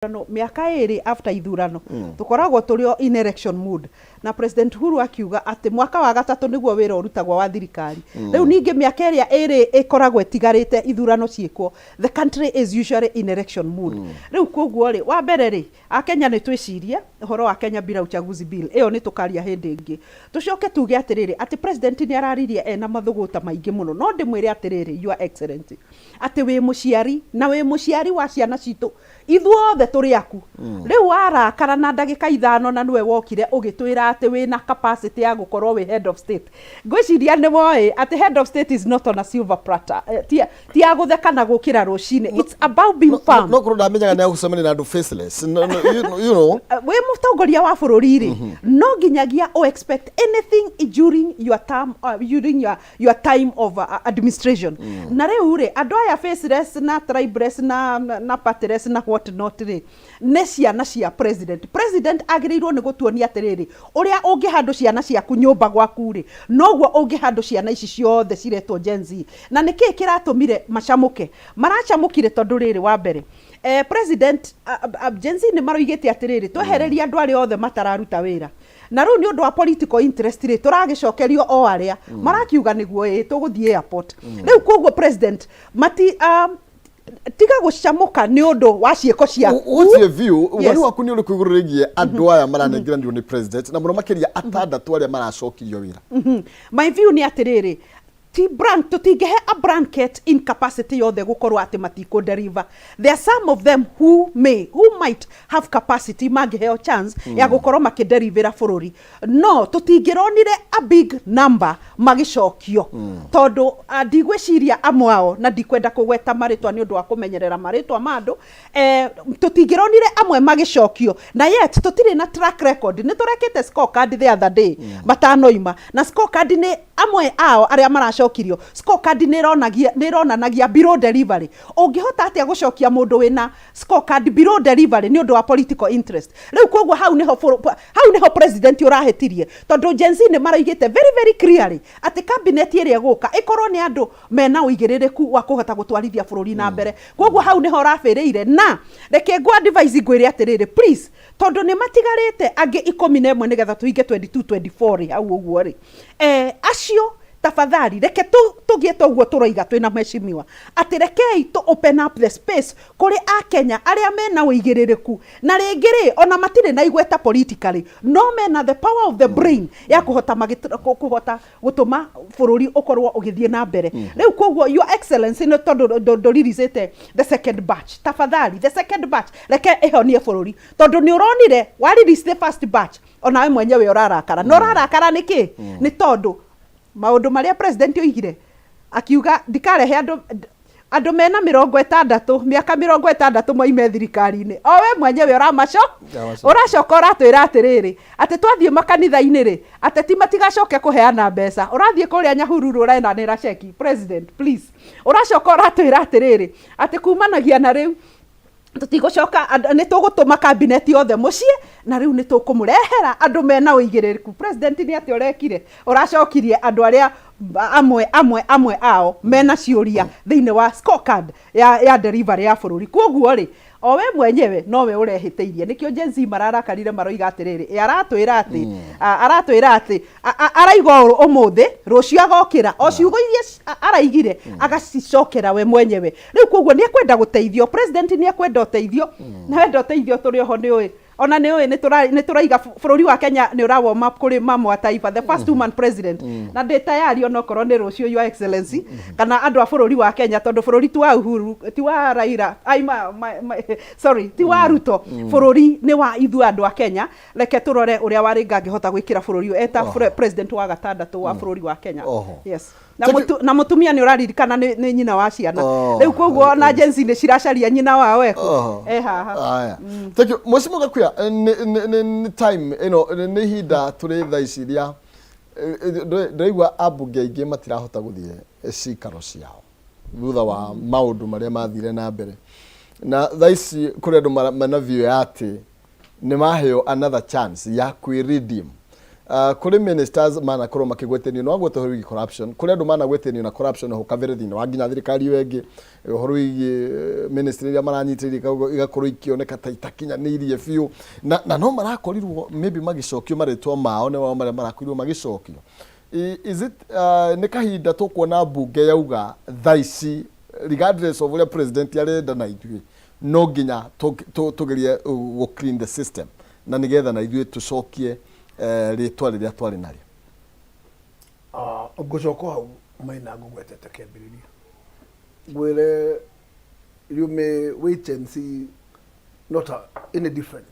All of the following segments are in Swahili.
No miaka iri after ithurano tukoragwo turio in election mood na president Uhuru akiuga ati mwaka wa gatatu niguo wira urutagwa wa thirikari riu ninge miaka iri ikoragwo etigarite ithurano ciekwo the country is usually in election mood riu koguo ri wa mbere ri akenya ni twicirie horo wa Kenya bila uchaguzi bill iyo ni tukaria hindi ingi tucoke tuge atiriri ati president ni araririe ena mathuguta maingi muno no ndimwire atiriri your excellency ati we muciari na we muciari wa ciana citu ithuothe turi aku riu arakara na ndagika ithano na niwe wokire ugitwira ati wina capacity ya gukorwo we head of state ngwiciria ni moe ati head of state is not on a silver platter ti agutheka na gukira rucine it's about being firm no kuro ndamenyaga ni agucemania na andu faceless you know we mutongoria wa bururi ri no nginyagia o expect anything during your term during your time of administration na riu ri andu aya faceless na tribeless na partiless na what not ri necia na cia president agirirwo ni gutuonia atiriri uria ungi handu ciana ciaku nyumba gwaku ri noguo ungi handu ciana ici ciothe ciretwo Gen Z na niki kiratumire macamuke maracamukire tondu riri wa mbere president Gen Z ni maroigite atiriri twehereria andu ari othe matararuta wira na riu ni undu wa political interest ri turagicokerio o aria marakiuga niguo tuguthie airport riu koguo president mati tiga gucamuka ni undu wa cieko cia utie view wari waku ni uri kwigururigie andu aya maranengiranio ni president na muno makiria atandatu aria maracokirio wira my view ni atiriri ti brand tutingehe a blanket incapacity yothe gukorwa ati matiko deliver there are some of them who might have capacity magiheo chance ya gukorwa makiderivera bururi no tutingironire a big number magicokio tondu ndigwiciria amwao na ndikwenda kugweta maritwa ni undu wa kumenyerera maritwa mandu tutingironire amwe magicokio na yet tutire na track record ni turekete scorecard the other day matanoima na scorecard ni amwe ao aria maracokirio scorecard ni ronanagia below delivery ungihota atia gucokia mundu wina scorecard below delivery ni undu wa political interest riu koguo hau niho president urahetirie tondu Gen Z ni maraigite very clearly ati cabinet iria guka ikorwo ni andu mena uigiririku wa kuhota gutwarithia bururi na mbere koguo hau niho rafireire na reke ngwa advise ngwire atiriri please tondu ni matigarite angi 11 nigetha tuhinge 22-24 hau uguo ri acio tafadhali reke tugie toguo turoiga twina mheshimiwa ati rekei to open up the space kuri a Kenya aria mena uigiririku na ringiri ona matire na igweta politically no mena the power of the brain ya kuhota gutuma bururi ukorwo ugithie na mbere riu koguo your excellency no tondu ririzete the second batch tafadhali the second batch reke ehonie bururi tondu ni uronire wari the first batch ona we mwenyewe urarakara no urarakara niki ni tondu maundu maria president oigire akiuga ndikarehe andu mena 60 miaka 60 moime thirikari-ini o we mwenyewe uracoka uratwira atiriri ati twathie makanitha-ini ri ati ti matigacoke kuheana mbeca urathie kuria Nyahururu urenanira cheki president please uracoka uratwira atiriri ati kumanagia na riu tutigucoka ni tugutuma cabinet yothe mucie na riu ni tukumurehera andu mena uigiririku president ni ati urekire uracokirie andu aria amwe ao mena ciuria thiini wa scorecard ya delivery ya bururi koguo ri o we mwenyewe no we urehiteirie nikio Gen Z mararakarire maroiga atiriri aratwira ati araiga umuthi rucio agokira o ciugo iria araigire agacicokera we mwenyewe riu koguo ni ekwenda guteithio president ni ekwenda uteithio na wenda uteithio turi ho ni oi ona ni oi ni turaiga bururi wa Kenya ni urawo map kuri mama wa taifa the first woman president na data yari ona korwo ni rucio your excellency kana andu a bururi wa Kenya tondu bururi tu wa Uhuru ti wa Raila sorry ti wa Ruto bururi ni wa ithu andu a Kenya reke turore uria waringa ngihota gwikira bururi eta president wa gatandatu wa bururi wa Kenya yes na mutumia ni uraririkana ni nyina wa ciana riu koguo na Gen Z ni ciracaria nyina wa weko haha thank you mheshimiwa Gakuya ni time ni hinda turi thaiciria ndaigua abunge aingi matirahota guthie cikaro ciao thutha wa maundu maria mathire na mbere na thaici kuri andu mena view ati ni maheo another chance ya kwi redeem kuri ministers mana korwo makigwetenio no agwete horo corruption kuri andu mana gwetenio na corruption ho kavere thini wa nginya thirikari wengi horo ministry ya maranyitiriria igakorwo ikioneka ta itakinyanirie biu na no marakorirwo maybe magicokio maretwa mao ne wao marakorirwo magicokio is it ne kahinda tukuona bunge yauga thaici regardless of what president yarenda na ithuĩ no nginya tugerie go clean the system na nigetha na ithuĩ tucokie ritwa riria twari naryo ngũcoka hau maina ngũgwetete kĩambĩrĩria ngwĩre you may wait and see not any different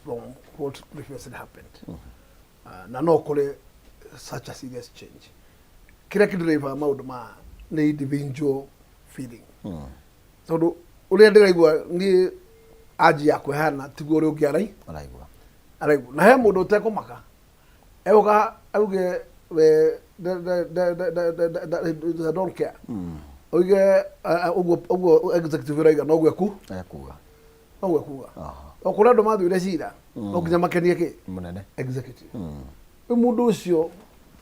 from what previously happened na no kũrĩ such a serious change kĩrĩa kĩndĩraiva maũndũ ma nĩ individual feeling tondũ ũrĩa ndĩraigua niĩ aji ya kwĩhana tiguo ũrĩa ũngĩ araigua na he mũndũ ũtekũmaka euga auge we they don't care oige ugo executive raiga no gweku okura ndo mathire cira oginya makenie ki munene executive mundu ucio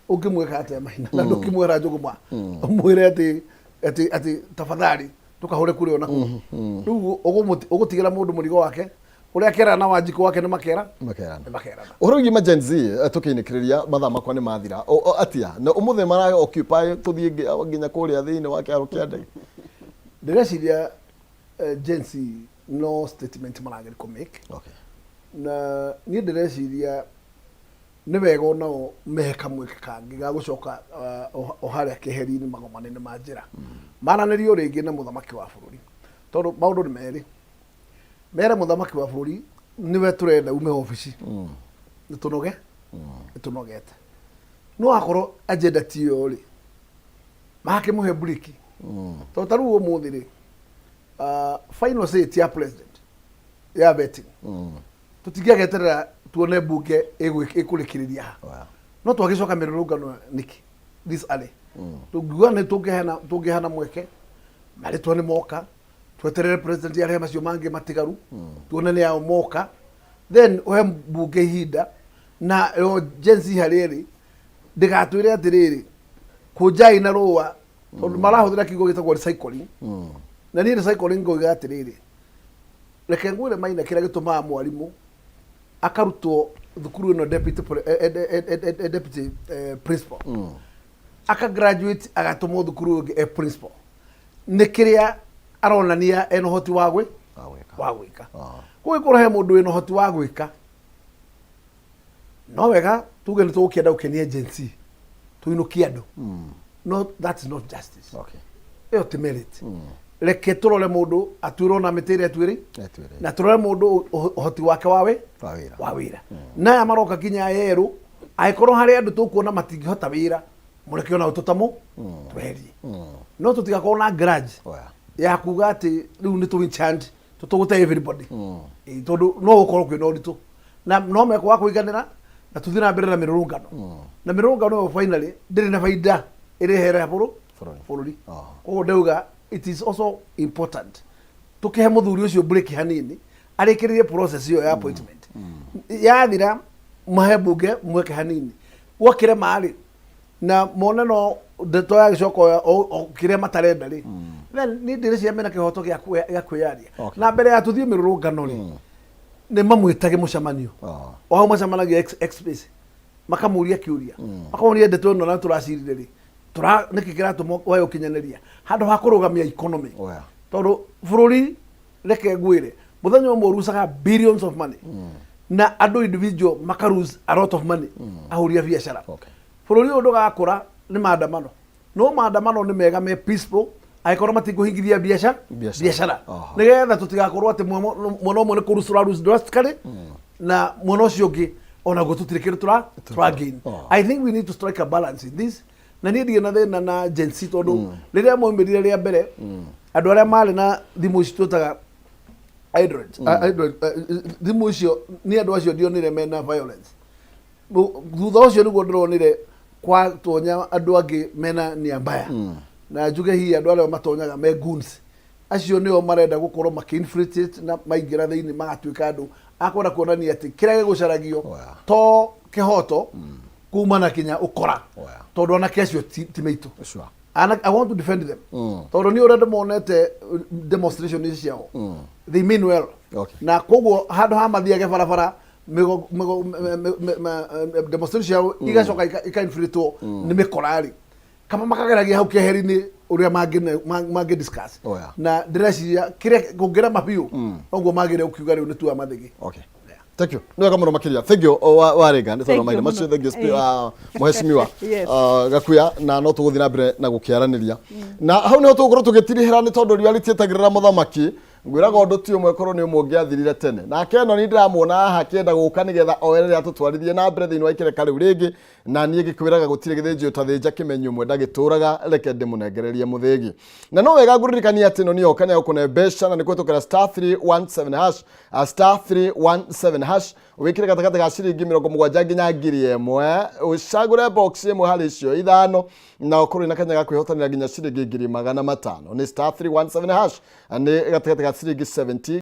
ukimweka ate mahina na ndukimwera njuguma umwire ati tafadhali tukahure kuri ona ku riu ugutigira mundu murigo wake uria kera na wajiko wake ni makera urugi emergency tukinikiriria mathaa makwa ni mathira atia na umuthe mara occupy tuthie nginya kuria thiini wa kiaro kia ndege ndĩreciria agency no statement marageri ko make okay na ni ndĩreciria nĩ wega onao meka mweke kangi ga gucoka o haria keheri-inĩ magomane-inĩ ma njĩra maranĩrio rĩngĩ na mũthamaki wa bũrũri tondũ maũndũ nĩ merĩ mere mũthamaki wa bũrũri niwe turenda ume ofici nĩtũnoge nĩtũnogete no akorwo agenda tiyo rĩ makĩmũhe briki tondũ ta rĩu ũmũthĩ rĩ final say ya president ya vetting tũtingĩageterera tuone bunge ĩkũrĩkĩrĩria no twagĩcoka mĩrũrũngano nĩkĩ this early tũngiuga nĩ tũngĩhana mweke marĩtwa nĩ moka tweterere president ya macio mangi matigaru tuone ni yao moka then ohe bunge ihinda na yo jensi hariri ndigatwire atiriri kujai na roa marahuthira kigo gitagwo recycling na ni recycling ngo gatiriri reke ngwire maina kira gituma mwarimu akarutwo thukuru no deputy principal aka graduate agatumwo thukuru ngi principal nikiria aronania eno hoti wagwe wagwika kuwe kurahe mundu eno hoti wagwika no wega tuge nitukienda ukeni agency tuinukia andu no that's not justice okay yo temerit reke turore mundu atwiro na mitire atwiri na turore mundu hoti wake wawira na amaroka kinya yeru aikorwo hari andu tukuona matingihota wira mureke ona ututamu twerie no tutigakorwo na grudge ya kuga ati riu ni tu chant tutugute everybody tondu no ukorwo kwina uritu na no meko wa kuiganira na tuthina mbere na mirurungano na mirurungano finally ndiri na faida iri here bururi koguo ndauga it is also important tukihe muthuri ucio break hanini arikiririe process iyo ya appointment yathira mahe bunge mweke hanini wakire mari na mona no ndeto ya gicoko kire matarenda ri then ni ndiricia mena kihoto gya kwiyaria na mbere ya tuthie mirurungano ri ni mamwitage mucamanio o hau macamanagia express makamuria kiuria makamuria ndeto no na turacirire ri tura nikikira tumo wayo kinyaneria handu hakurugamia economy tondu bururi reke ngwire muthenya umwe rusaga billions of money na andu individual makaruse a lot of money ahuria biashara bururi undu gakura ni maandamano no maandamano ni mega me peaceful aikorwo matinguhingithia biashara nigetha tutigakorwo ati mwana umwe ni kurusura rus drastically na mwana ucio ungi ona go tutirikire tura gain I think we need to strike a balance in this na ni ndio na na agency tondu riria moimirire ria mbere andu aria mari na thimu ici tutaga Android thimu icio ni andu acio ndionire mena violence thutha ucio niguo ndironire kwa tonya andu angi mena nia mbaya na njuge hi andu aria matonyaga me goons acio nio marenda gukorwo makinfiltrate na maingira thiini magatuika andu akwenda kuonania ati kiria gigucaragio to kihoto kumana kinya ukora tondu ona kesho timeito and I want to defend them tondu ni already monete demonstration is ciao they mean well na koguo handu ha mathiage barabara demonstration igacoka ikainfilitwo ni mikorari kama makageragia hau keheri-ini uria mangi discuss na ndĩreciria kĩrĩa kũngĩra mabiũ ũguo magĩrĩire ũkiuga rĩu nĩ tua mathigi. Thank you. Ndio kama makiria. Thank you. Warega nĩ tondũ maina macio thank you muheshimiwa Gakuya na no tuguthi na mbere na gukiaraniria na hau niho tugukorwo tugitirihira nĩ tondũ reality etagirira muthamaki ngwiraga undu ti umwe korwo ni umwe ungiathirire tene na keno ni ndiramuona haha kienda guka nigetha oerere atutwarithie na mbere thiini wa ikereka riu ringi na nie gikwiraga gutire githinji utathinja kimenyo umwe ndagituraga reke ndimunengererie muthigi na no wega nguririkania ati no ni okanya ukune besha na nikwetukira *317 hash *317 hash wikire gatagata ga ciringi 70 nginya ngiri ĩmwe ucagure box ĩmwe harĩ icio ithano na ukorwo ina kanya ga kwihotanira nginya ciringi 500 ni *317 hash ni gatagata ga ciringi 70